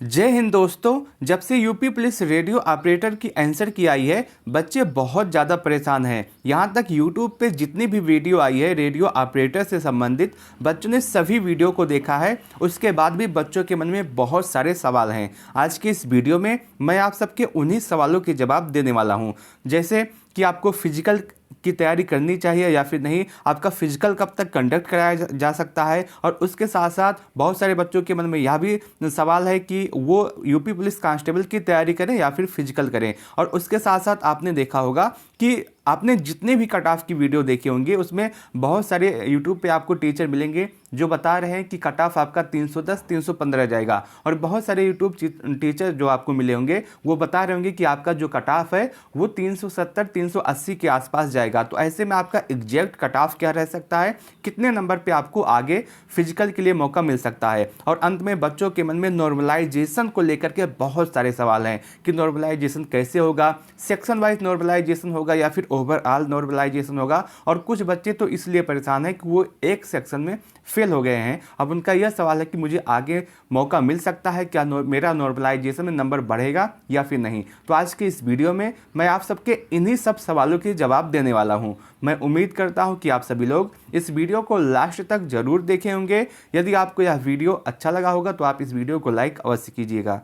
जय हिंद दोस्तों। जब से यूपी पुलिस रेडियो ऑपरेटर की आंसर की आई है, बच्चे बहुत ज़्यादा परेशान हैं। यहाँ तक यूट्यूब पे जितनी भी वीडियो आई है रेडियो ऑपरेटर से संबंधित, बच्चों ने सभी वीडियो को देखा है। उसके बाद भी बच्चों के मन में बहुत सारे सवाल हैं। आज की इस वीडियो में मैं आप सबके उन्हीं सवालों के जवाब देने वाला हूँ। जैसे कि आपको फिजिकल की तैयारी करनी चाहिए या फिर नहीं, आपका फिजिकल कब तक कंडक्ट कराया जा सकता है, और उसके साथ साथ बहुत सारे बच्चों के मन में यह भी सवाल है कि वो यूपी पुलिस कांस्टेबल की तैयारी करें या फिर फिजिकल करें। और उसके साथ साथ आपने देखा होगा कि आपने जितने भी कट ऑफ की वीडियो देखे होंगे उसमें बहुत सारे यूट्यूब पे आपको टीचर मिलेंगे जो बता रहे हैं कि कट ऑफ आपका 310 315 जाएगा, और बहुत सारे यूट्यूब टीचर जो आपको मिले होंगे वो बता रहे होंगे कि आपका जो कट ऑफ है वो 370 380 के आसपास जाएगा। तो ऐसे में आपका एग्जैक्ट कट ऑफ क्या रह सकता है, कितने नंबर पे आपको आगे फिजिकल के लिए मौका मिल सकता है। और अंत में बच्चों के मन में नॉर्मलाइजेशन को लेकर के बहुत सारे सवाल हैं कि नॉर्मलाइजेशन कैसे होगा, सेक्शन वाइज नॉर्मलाइजेशन होगा या फिर ओवरऑल नॉर्मलाइजेशन होगा। और कुछ बच्चे तो इसलिए परेशान हैं कि वो एक सेक्शन में फेल हो गए हैं। अब उनका यह सवाल है कि मुझे आगे मौका मिल सकता है क्या, मेरा नॉर्मलाइजेशन में नंबर बढ़ेगा या फिर नहीं। तो आज के इस वीडियो में मैं आप सबके इन्हीं सब सवालों के जवाब देने वाला हूं। मैं उम्मीद करता हूं कि आप सभी लोग इस वीडियो को लास्ट तक जरूर देखे होंगे। यदि आपको यह वीडियो अच्छा लगा होगा तो आप इस वीडियो को लाइक अवश्य कीजिएगा।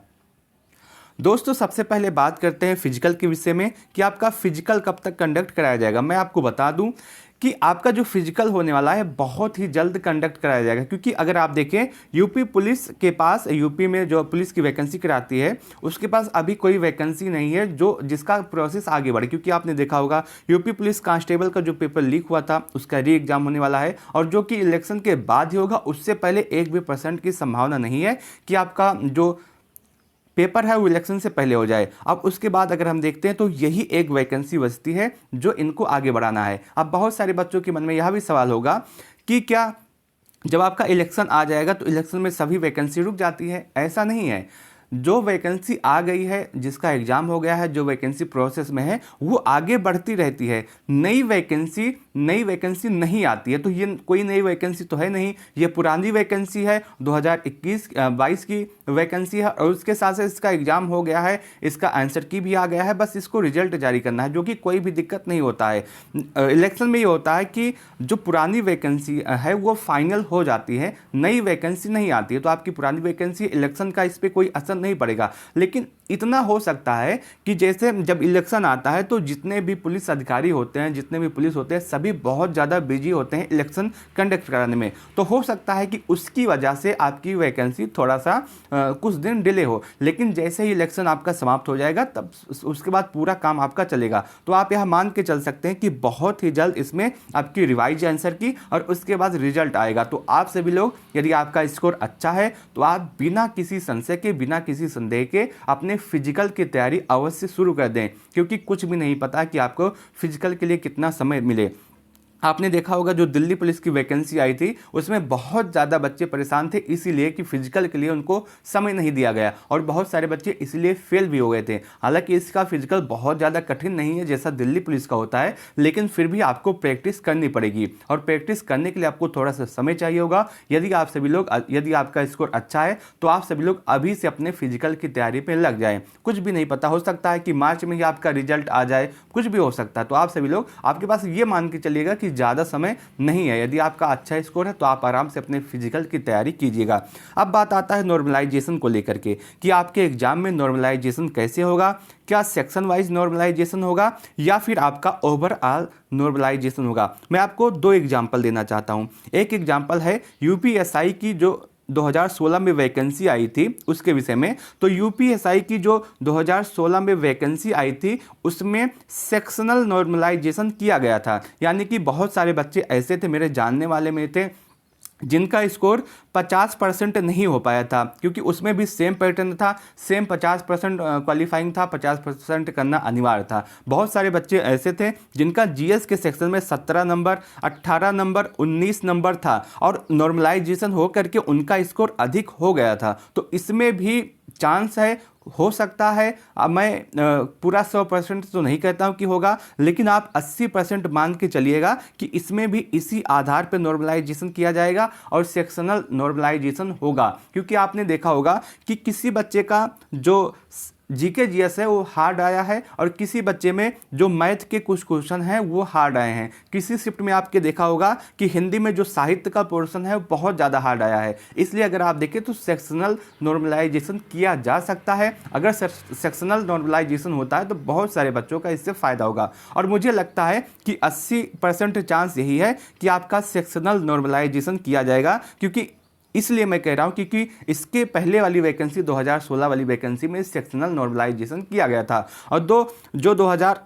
दोस्तों, सबसे पहले बात करते हैं फिजिकल के विषय में कि आपका फिजिकल कब तक कंडक्ट कराया जाएगा। मैं आपको बता दूं कि आपका जो फिजिकल होने वाला है बहुत ही जल्द कंडक्ट कराया जाएगा, क्योंकि अगर आप देखें यूपी पुलिस के पास, यूपी में जो पुलिस की वैकेंसी कराती है उसके पास अभी कोई वैकेंसी नहीं है जो जिसका प्रोसेस आगे बढ़े। क्योंकि आपने देखा होगा यूपी पुलिस कांस्टेबल का जो पेपर लीक हुआ था उसका री एग्जाम होने वाला है, और जो कि इलेक्शन के बाद ही होगा। उससे पहले 1% की संभावना नहीं है कि आपका जो पेपर है वो इलेक्शन से पहले हो जाए। अब उसके बाद अगर हम देखते हैं तो यही एक वैकेंसी बचती है जो इनको आगे बढ़ाना है। अब बहुत सारे बच्चों के मन में यह भी सवाल होगा कि क्या जब आपका इलेक्शन आ जाएगा तो इलेक्शन में सभी वैकेंसी रुक जाती है? ऐसा नहीं है। जो वैकेंसी आ गई है, जिसका एग्जाम हो गया है, जो वैकेंसी प्रोसेस में है वो आगे बढ़ती रहती है। नई वैकेंसी नहीं आती है। तो ये कोई नई वैकेंसी तो है नहीं, ये पुरानी वैकेंसी है, 2021-22 की वैकेंसी है। और उसके साथ साथ इसका एग्जाम हो गया है, इसका आंसर की भी आ गया है, बस इसको रिजल्ट जारी करना है, जो कि कोई भी दिक्कत नहीं होता है। इलेक्शन में ये होता है कि जो पुरानी वैकेंसी है वो फाइनल हो जाती है, नई वैकेंसी नहीं आती है। तो आपकी पुरानी वैकेंसी, इलेक्शन का इस पर कोई असर नहीं पड़ेगा। लेकिन इतना हो सकता है कि जैसे जब इलेक्शन आता है तो जितने भी पुलिस अधिकारी होते हैं, जितने भी पुलिस होते हैं, सभी बहुत ज़्यादा बिजी होते हैं इलेक्शन कंडक्ट कराने में। तो हो सकता है कि उसकी वजह से आपकी वैकेंसी थोड़ा सा कुछ दिन डिले हो। लेकिन जैसे ही इलेक्शन आपका समाप्त हो जाएगा तब उसके बाद पूरा काम आपका चलेगा। तो आप यह मान के चल सकते हैं कि बहुत ही जल्द इसमें आपकी रिवाइज आंसर की और उसके बाद रिजल्ट आएगा। तो आप सभी लोग, यदि आपका स्कोर अच्छा है तो आप बिना किसी संशय के, बिना किसी संदेह के अपने फिजिकल की तैयारी अवश्य शुरू कर दें, क्योंकि कुछ भी नहीं पता कि आपको फिजिकल के लिए कितना समय मिले। आपने देखा होगा जो दिल्ली पुलिस की वैकेंसी आई थी उसमें बहुत ज़्यादा बच्चे परेशान थे, इसीलिए कि फिजिकल के लिए उनको समय नहीं दिया गया, और बहुत सारे बच्चे इसलिए फेल भी हो गए थे। हालांकि इसका फिजिकल बहुत ज़्यादा कठिन नहीं है जैसा दिल्ली पुलिस का होता है, लेकिन फिर भी आपको प्रैक्टिस करनी पड़ेगी, और प्रैक्टिस करने के लिए आपको थोड़ा सा समय चाहिए होगा। यदि आपका स्कोर अच्छा है तो आप सभी लोग अभी से अपने फिजिकल की तैयारी पर लग जाएँ। कुछ भी नहीं पता, हो सकता है कि मार्च में ही आपका रिजल्ट आ जाए, कुछ भी हो सकता है। तो आप सभी लोग, आपके पास ये मान के चलिएगा कि ज़्यादा समय नहीं है। यदि आपका अच्छा स्कोर है तो आप आराम से अपने फिजिकल की तैयारी कीजिएगा। अब बात आता है नॉर्मलाइजेशन को लेकर के कि आपके एग्जाम में नॉर्मलाइजेशन कैसे होगा, क्या सेक्शन वाइज नॉर्मलाइजेशन होगा या फिर आपका ओवरऑल नॉर्मलाइजेशन होगा। मैं आपको दो एग्जाम्पल देना चाहता हूं। एक एग्जाम्पल है यूपीएसआई की जो 2016 में वैकेंसी आई थी उसके विषय में। तो यूपीएसआई की जो 2016 में वैकेंसी आई थी उसमें सेक्शनल नॉर्मलाइजेशन किया गया था, यानी कि बहुत सारे बच्चे ऐसे थे, मेरे जानने वाले में थे, जिनका स्कोर 50% नहीं हो पाया था, क्योंकि उसमें भी सेम पैटर्न था, सेम 50% क्वालिफाइंग था, 50% करना अनिवार्य था। बहुत सारे बच्चे ऐसे थे जिनका जीएस के सेक्शन में 17 नंबर, 18 नंबर, 19 नंबर था, और नॉर्मलाइजेशन हो करके उनका स्कोर अधिक हो गया था। तो इसमें भी चांस है, हो सकता है। अब मैं पूरा 100% तो नहीं कहता हूँ कि होगा, लेकिन आप 80% मान के चलिएगा कि इसमें भी इसी आधार पर नॉर्मलाइजेशन किया जाएगा और सेक्शनल नॉर्मलाइजेशन होगा। क्योंकि आपने देखा होगा कि किसी बच्चे का जो जीके जीएस है वो हार्ड आया है और किसी बच्चे में जो मैथ के कुछ क्वेश्चन हैं वो हार्ड आए हैं। किसी शिफ्ट में आपके देखा होगा कि हिंदी में जो साहित्य का पोर्शन है वो बहुत ज़्यादा हार्ड आया है। इसलिए अगर आप देखें तो सेक्शनल नॉर्मलाइजेशन किया जा सकता है। अगर सेक्शनल नॉर्मलाइजेशन होता है तो बहुत सारे बच्चों का इससे फ़ायदा होगा और मुझे लगता है कि 80% चांस यही है कि आपका सेक्शनल नॉर्मलाइजेशन किया जाएगा। क्योंकि इसलिए मैं कह रहा हूं क्योंकि इसके पहले वाली वैकेंसी 2016 वाली वैकेंसी में सेक्शनल नॉर्मलाइजेशन किया गया था और जो 2000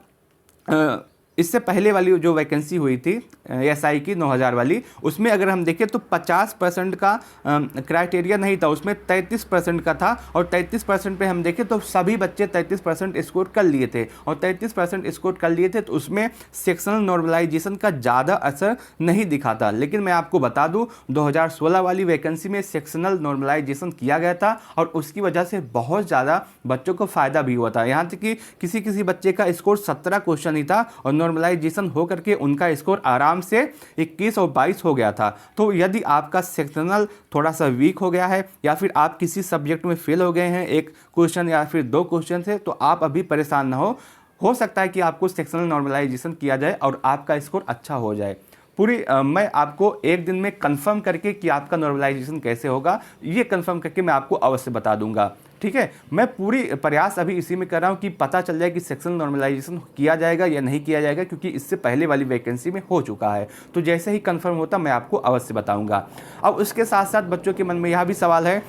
इससे पहले वाली जो वैकेंसी हुई थी एसआई की 9000 वाली, उसमें अगर हम देखें तो 50% का क्राइटेरिया नहीं था, उसमें 33% का था और 33% पे हम देखें तो सभी बच्चे 33% स्कोर कर लिए थे और 33% स्कोर कर लिए थे तो उसमें सेक्शनल नॉर्मलाइजेशन का ज़्यादा असर नहीं दिखा था। लेकिन मैं आपको बता दूं 2016 वाली वैकेंसी में सेक्शनल नॉर्मलाइजेशन किया गया था और उसकी वजह से बहुत ज़्यादा बच्चों को फ़ायदा भी हुआ था। यहाँ तक कि किसी बच्चे का स्कोर 17 क्वेश्चन ही था और नॉर्मलाइजेशन हो करके उनका स्कोर आराम से 21 और 22 हो गया था। तो यदि आपका सेक्शनल थोड़ा सा वीक हो गया है या फिर आप किसी सब्जेक्ट में फेल हो गए हैं एक क्वेश्चन या फिर 2 क्वेश्चन से, तो आप अभी परेशान ना हो सकता है कि आपको सेक्शनल नॉर्मलाइजेशन किया जाए और आपका स्कोर अच्छा हो जाए। मैं आपको एक दिन में कंफर्म करके कि आपका नॉर्मलाइजेशन कैसे होगा ये कंफर्म करके मैं आपको अवश्य बता दूंगा। ठीक है, मैं पूरी प्रयास अभी इसी में कर रहा हूं कि पता चल जाए कि सेक्शनल नॉर्मलाइजेशन किया जाएगा या नहीं किया जाएगा, क्योंकि इससे पहले वाली वैकेंसी में हो चुका है। तो जैसे ही कंफर्म होता मैं आपको अवश्य बताऊंगा। अब उसके साथ साथ बच्चों के मन में यह भी सवाल है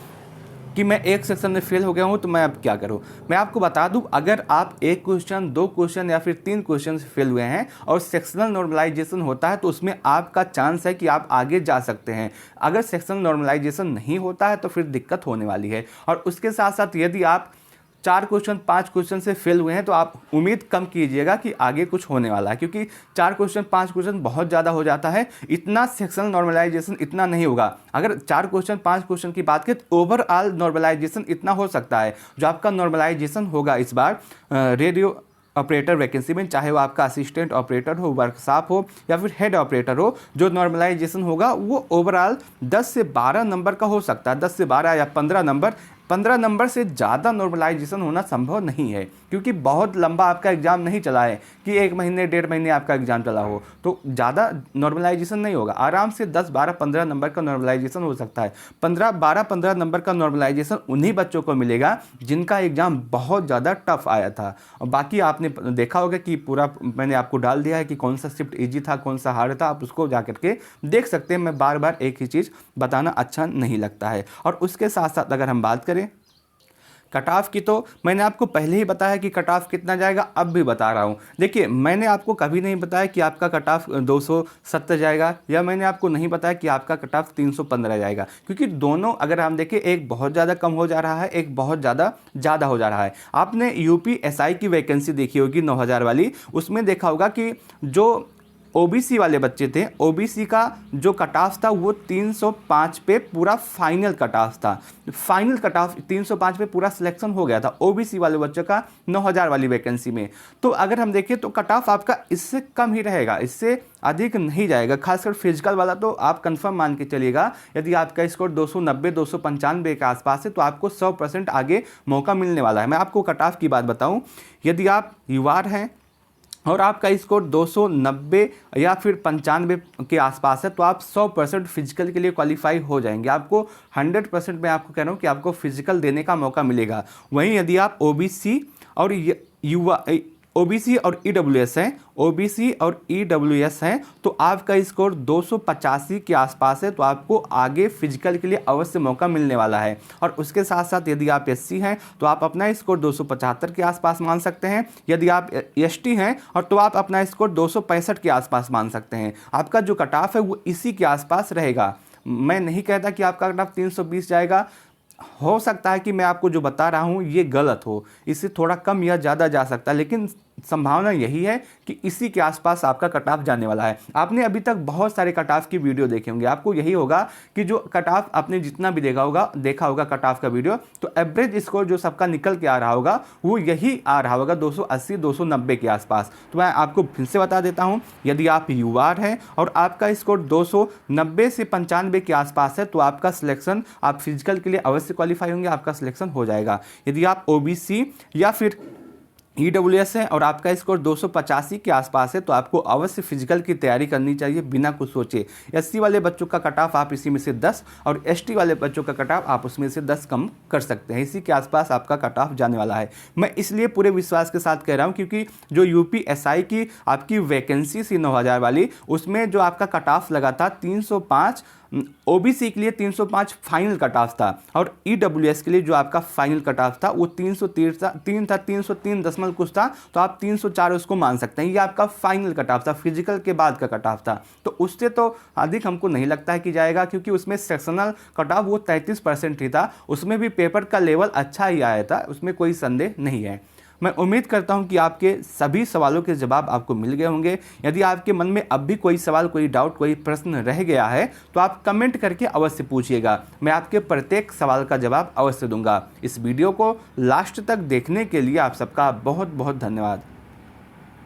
कि मैं एक सेक्शन में फेल हो गया हूं तो मैं अब क्या करूं। मैं आपको बता दूं, अगर आप एक क्वेश्चन 2 क्वेश्चन या फिर 3 क्वेश्चन से फेल हुए हैं और सेक्शनल नॉर्मलाइजेशन होता है तो उसमें आपका चांस है कि आप आगे जा सकते हैं। अगर सेक्शनल नॉर्मलाइजेशन नहीं होता है तो फिर दिक्कत होने वाली है। और उसके साथ साथ यदि आप 4 क्वेश्चन 5 क्वेश्चन से फेल हुए हैं तो आप उम्मीद कम कीजिएगा कि आगे कुछ होने वाला है, क्योंकि 4 क्वेश्चन 5 क्वेश्चन बहुत ज़्यादा हो जाता है। इतना सेक्शनल नॉर्मलाइजेशन इतना नहीं होगा। अगर 4 क्वेश्चन 5 क्वेश्चन की बात करें तो ओवरऑल नॉर्मलाइजेशन इतना हो सकता है। जो आपका नॉर्मलाइजेशन होगा इस बार रेडियो ऑपरेटर वैकेंसी में, चाहे वो आपका असिस्टेंट ऑपरेटर हो, वर्कशॉप हो या फिर हेड ऑपरेटर हो, जो नॉर्मलाइजेशन होगा वो ओवरऑल 10 से 12 नंबर का हो सकता है। 10 से 12 या 15 नंबर। 15 नंबर से ज़्यादा नॉर्मलाइजेशन होना संभव नहीं है, क्योंकि बहुत लंबा आपका एग्ज़ाम नहीं चला है कि 1 महीने 1.5 महीने आपका एग्ज़ाम चला हो, तो ज़्यादा नॉर्मलाइजेशन नहीं होगा। आराम से 10 12 15 नंबर का नॉर्मलाइजेशन हो सकता है। 12 नंबर का नॉर्मलाइजेशन उन्हीं बच्चों को मिलेगा जिनका एग्ज़ाम बहुत ज़्यादा टफ आया था। और बाकी आपने देखा होगा कि पूरा मैंने आपको डाल दिया है कि कौन सा शिफ्ट ईजी था, कौन सा हार्ड था, आप उसको जा करके देख सकते हैं। मैं बार बार एक ही चीज़ बताना अच्छा नहीं लगता है। और उसके साथ साथ अगर हम बात करें कट ऑफ की, तो मैंने आपको पहले ही बताया कि कट ऑफ कितना जाएगा, अब भी बता रहा हूँ। देखिए, मैंने आपको कभी नहीं बताया कि आपका कट ऑफ 270 जाएगा या मैंने आपको नहीं बताया कि आपका कट ऑफ 315 जाएगा, क्योंकि दोनों अगर हम देखें एक बहुत ज़्यादा कम हो जा रहा है, एक बहुत ज़्यादा हो जा रहा है। आपने यूपी एसआई की वैकेंसी देखी होगी 9000 वाली, उसमें देखा होगा कि जो ओबीसी वाले बच्चे थे, ओबीसी का जो कट ऑफ था वो 305 पे पूरा फाइनल कट ऑफ था। फाइनल कट ऑफ 305 पे पूरा सिलेक्शन हो गया था ओबीसी वाले बच्चों का 9000 वाली वैकेंसी में। तो अगर हम देखें तो कट ऑफ आपका इससे कम ही रहेगा, इससे अधिक नहीं जाएगा। खासकर फिजिकल वाला तो आप कंफर्म मान के चलिएगा, यदि आपका स्कोर 290 295 के आसपास है तो आपको 100% आगे मौका मिलने वाला है। मैं आपको कट ऑफ की बात बताऊँ, यदि आप युवा हैं और आपका स्कोर 290 या फिर 95 के आसपास है तो आप 100% फिजिकल के लिए क्वालिफाई हो जाएंगे। आपको 100% मैं आपको कह रहा हूँ कि आपको फिजिकल देने का मौका मिलेगा। वहीं यदि आप ओबीसी और युवा ओबीसी और ईडब्ल्यूएस हैं, ओबीसी और ईडब्ल्यूएस हैं तो आपका स्कोर 285 के आसपास है तो आपको आगे फिजिकल के लिए अवश्य मौका मिलने वाला है। और उसके साथ साथ यदि आप एससी हैं तो आप अपना स्कोर 275 के आसपास मान सकते हैं। यदि आप एसटी हैं और तो आप अपना स्कोर 265 के आसपास मान सकते हैं। आपका जो कट ऑफ है वो इसी के आसपास रहेगा। मैं नहीं कहता कि आपका कट ऑफ 320 जाएगा, हो सकता है कि मैं आपको जो बता रहा हूँ ये गलत हो, इससे थोड़ा कम या ज़्यादा जा सकता है, लेकिन संभावना यही है कि इसी के आसपास आपका कट ऑफ जाने वाला है। आपने अभी तक बहुत सारे कट ऑफ की वीडियो देखे होंगे, आपको यही होगा कि जो कट ऑफ आपने जितना भी देखा होगा कट ऑफ का वीडियो, तो एवरेज स्कोर जो सबका निकल के आ रहा होगा वो यही आ रहा होगा 280 290 के आसपास। तो मैं आपको फिर से बता देता हूं, यदि आप यूआर हैं और आपका स्कोर 290 से 95 के आसपास है तो आपका सिलेक्शन, आप फिजिकल के लिए अवश्य क्वालिफाई होंगे, आपका सिलेक्शन हो जाएगा। यदि आप ओबीसी या फिर ईडब्ल्यूएस है और आपका स्कोर 285 के आसपास है तो आपको अवश्य फिजिकल की तैयारी करनी चाहिए बिना कुछ सोचे। एससी वाले बच्चों का कट ऑफ आप इसी में से 10 और एसटी वाले बच्चों का कट ऑफ आप उसमें से 10 कम कर सकते हैं। इसी के आसपास आपका कट ऑफ जाने वाला है। मैं इसलिए पूरे विश्वास के साथ कह रहा हूं क्योंकि जो यूपीएसआई की आपकी वैकेंसी थी 9000 वाली, उसमें जो आपका कट ऑफ लगा था 305, ओबीसी के लिए 305 फाइनल कट ऑफ था और ईडब्ल्यूएस के लिए जो आपका फाइनल कट ऑफ था वो 303 था, 303 दशमलव कुछ था, तो आप 304 उसको मान सकते हैं। ये आपका फाइनल कट ऑफ था, फिजिकल के बाद का कट ऑफ था। तो उससे तो अधिक हमको नहीं लगता है कि जाएगा, क्योंकि उसमें सेक्शनल कट ऑफ वो 33% ही था, उसमें भी पेपर का लेवल अच्छा ही आया था, उसमें कोई संदेह नहीं है। मैं उम्मीद करता हूं कि आपके सभी सवालों के जवाब आपको मिल गए होंगे। यदि आपके मन में अब भी कोई सवाल, कोई डाउट, कोई प्रश्न रह गया है तो आप कमेंट करके अवश्य पूछिएगा, मैं आपके प्रत्येक सवाल का जवाब अवश्य दूंगा। इस वीडियो को लास्ट तक देखने के लिए आप सबका बहुत बहुत धन्यवाद।